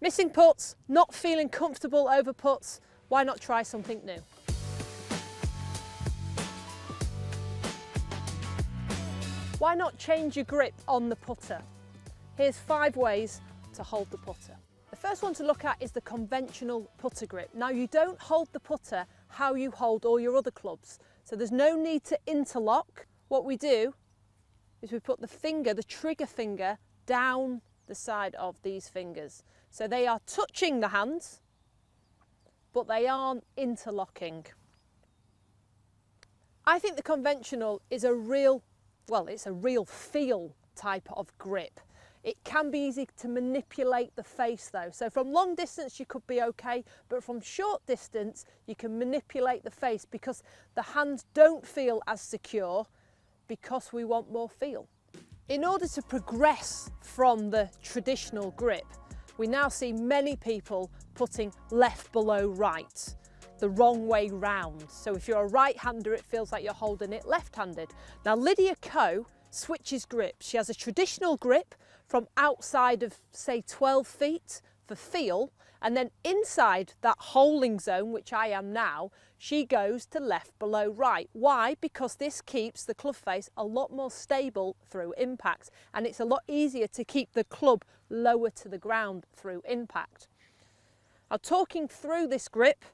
Missing putts, not feeling comfortable over putts, why not try something new? Why not change your grip on the putter? Here's 5 ways to hold the putter. The first one to look at is the conventional putter grip. Now you don't hold the putter how you hold all your other clubs, so there's no need to interlock. What we do is we put the finger, the trigger finger, down the side of these fingers. So they are touching the hands, but they aren't interlocking. I think the conventional is a real feel type of grip. It can be easy to manipulate the face though. So from long distance you could be okay, but from short distance you can manipulate the face because the hands don't feel as secure because we want more feel. In order to progress from the traditional grip, we now see many people putting left below right, the wrong way round. So if you're a right-hander, it feels like you're holding it left-handed. Now Lydia Ko switches grips. She has a traditional grip from outside of, say, 12 feet for feel, and then inside that holding zone, which I am now, she goes to left below right. Why? Because this keeps the club face a lot more stable through impact, and it's a lot easier to keep the club lower to the ground through impact. Now, talking through this grip,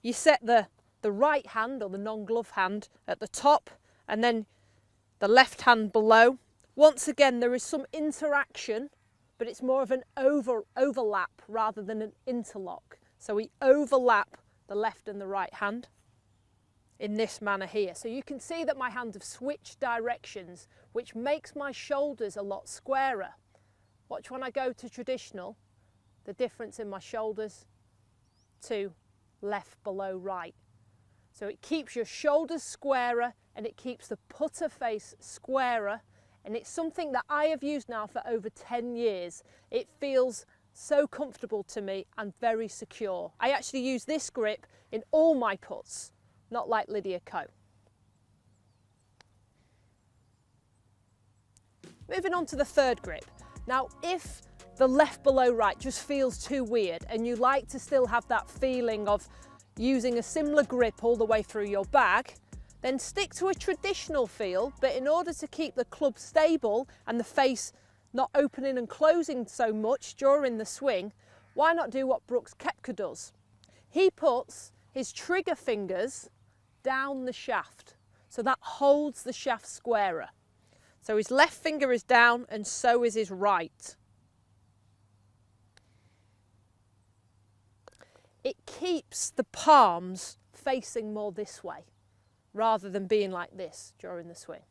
you set the right hand or the non-glove hand at the top, and then the left hand below. Once again, there is some interaction, but it's more of an overlap rather than an interlock. So we overlap the left and the right hand in this manner here. So you can see that my hands have switched directions, which makes my shoulders a lot squarer. Watch when I go to traditional, the difference in my shoulders to left below right. So it keeps your shoulders squarer and it keeps the putter face squarer, and it's something that I have used now for over 10 years. It feels so comfortable to me and very secure. I actually use this grip in all my putts, not like Lydia Ko. Moving on to the third grip. Now, if the left below right just feels too weird and you like to still have that feeling of using a similar grip all the way through your bag, then stick to a traditional feel, but in order to keep the club stable and the face not opening and closing so much during the swing, why not do what Brooks Koepka does? He puts his trigger fingers down the shaft, so that holds the shaft squarer. So his left finger is down and so is his right. It keeps the palms facing more this way, rather than being like this during the swing.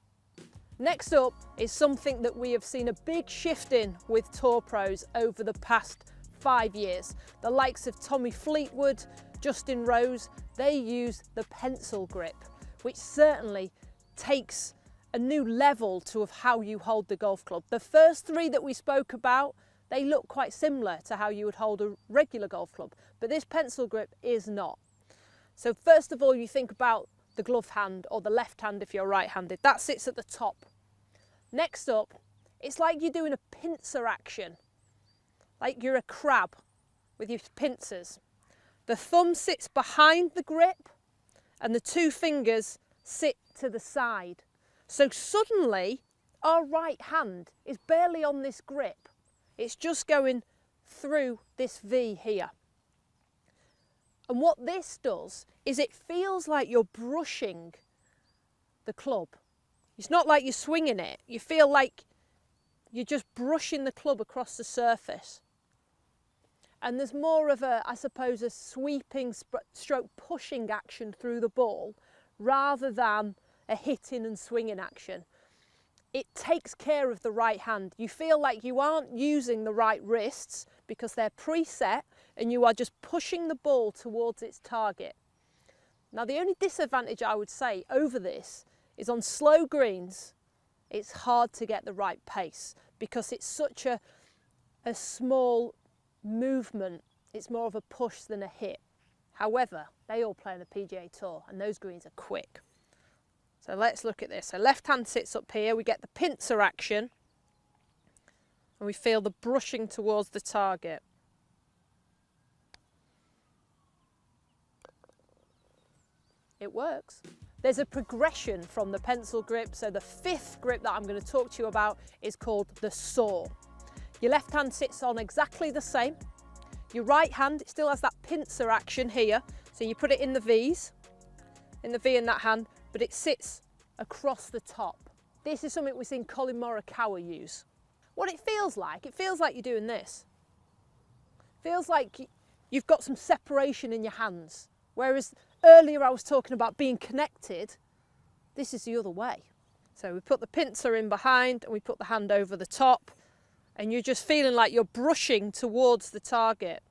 Next up is something that we have seen a big shift in with tour pros over the past 5 years. The likes of Tommy Fleetwood, Justin Rose, they use the pencil grip, which certainly takes a new level to of how you hold the golf club. The first 3 that we spoke about, they look quite similar to how you would hold a regular golf club, but this pencil grip is not. So first of all, you think about the glove hand or the left hand if you're right-handed. That sits at the top. Next up, it's like you're doing a pincer action, like you're a crab with your pincers. The thumb sits behind the grip and the 2 fingers sit to the side. So suddenly our right hand is barely on this grip. It's just going through this V here. And what this does is it feels like you're brushing the club. It's not like you're swinging it. You feel like you're just brushing the club across the surface. And there's more of a, I suppose, a sweeping stroke pushing action through the ball rather than a hitting and swinging action. It takes care of the right hand. You feel like you aren't using the right wrists because they're preset and you are just pushing the ball towards its target. Now, the only disadvantage I would say over this is on slow greens, it's hard to get the right pace because it's such a small movement. It's more of a push than a hit. However, they all play on the PGA Tour and those greens are quick. So let's look at this. So left hand sits up here, we get the pincer action and we feel the brushing towards the target. it works. There's a progression from the pencil grip, so the 5th grip that I'm going to talk to you about is called the saw. Your left hand sits on exactly the same. Your right hand, it still has that pincer action here, so you put it in the V's, in the V in that hand, but it sits across the top. This is something we've seen Colin Morikawa use. What it feels like you're doing this. It feels like you've got some separation in your hands, whereas earlier I was talking about being connected. This is the other way. So we put the pincer in behind and we put the hand over the top, and you're just feeling like you're brushing towards the target.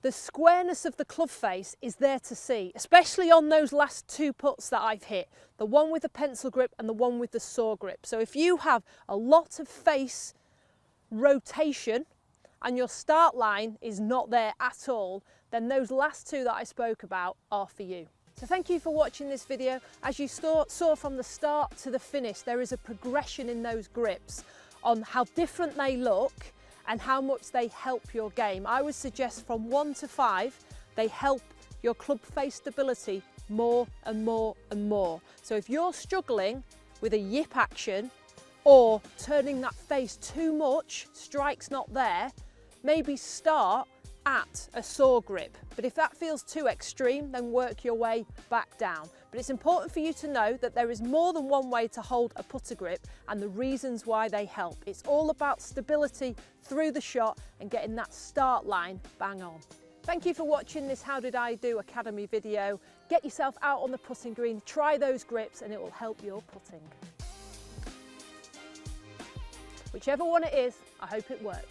The squareness of the club face is there to see, especially on those last 2 putts that I've hit, the one with the pencil grip and the one with the saw grip. So if you have a lot of face rotation and your start line is not there at all, then those last 2 that I spoke about are for you. So thank you for watching this video. As you saw from the start to the finish, there is a progression in those grips on how different they look and how much they help your game. I would suggest from 1 to 5, they help your club face stability more and more and more. So if you're struggling with a yip action or turning that face too much, strike's not there, maybe start at a saw grip. But if that feels too extreme, then work your way back down. But it's important for you to know that there is more than one way to hold a putter grip and the reasons why they help. It's all about stability through the shot and getting that start line bang on. Thank you for watching this How Did I Do Academy video. Get yourself out on the putting green, try those grips and it will help your putting. Whichever one it is, I hope it works.